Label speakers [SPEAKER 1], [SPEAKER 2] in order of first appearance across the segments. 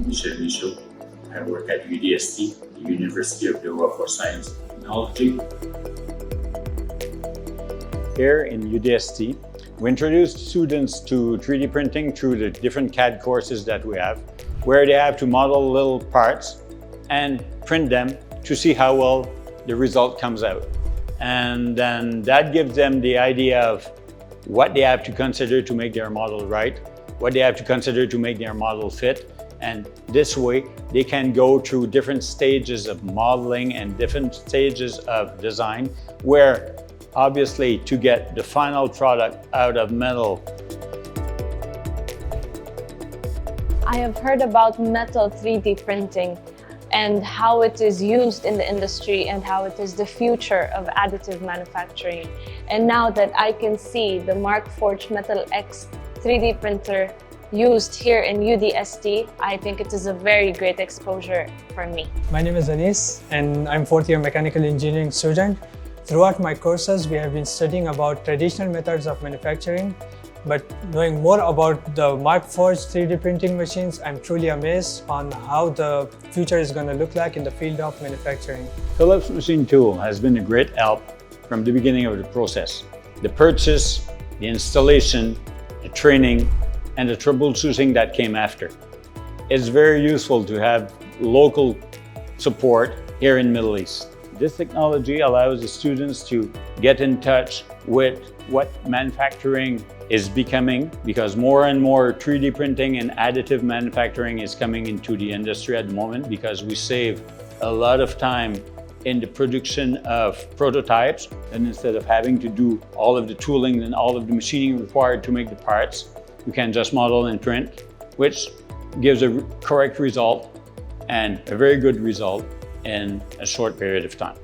[SPEAKER 1] I'm Michel. I work at UDST, the University of Doha for Science and Technology. Here in UDST, we introduce students to 3D printing through the different CAD courses that we have, where they have to model little parts and print them to see how well the result comes out. And then that gives them the idea of what they have to consider to make their model right, what they have to consider to make their model fit. And this way, they can go through different stages of modeling and different stages of design, where obviously to get the final product out of metal.
[SPEAKER 2] I have heard about metal 3D printing and how it is used in the industry and how it is the future of additive manufacturing. And now that I can see the Markforged Metal X 3D printer used here in UDST, I think it is a very great exposure for me.
[SPEAKER 3] My name is Anis and I'm fourth year mechanical engineering student. Throughout my courses, we have been studying about traditional methods of manufacturing, but knowing more about the Markforged 3D printing machines, I'm truly amazed on how the future is going to look like in the field of manufacturing.
[SPEAKER 1] Phillips machine tool has been a great help from the beginning of the process. The purchase, the installation, the training, and the troubleshooting that came after. It's very useful to have local support here in the Middle East. This technology allows the students to get in touch with what manufacturing is becoming, because more and more 3D printing and additive manufacturing is coming into the industry at the moment, because we save a lot of time in the production of prototypes, and instead of having to do all of the tooling and all of the machining required to make the parts, we can just model and print, which gives a correct result and a very good result in a short period of time.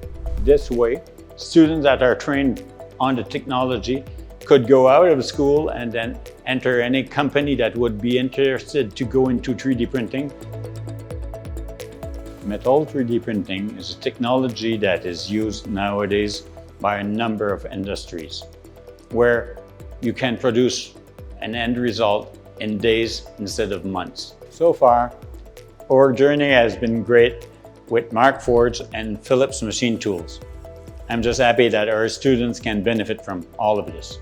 [SPEAKER 1] This way, students that are trained on the technology could go out of school and then enter any company that would be interested to go into 3D printing. Metal 3D printing is a technology that is used nowadays by a number of industries, where you can produce an end result in days instead of months. So far, our journey has been great with Markforged and Phillips machine tools. I'm just happy that our students can benefit from all of this.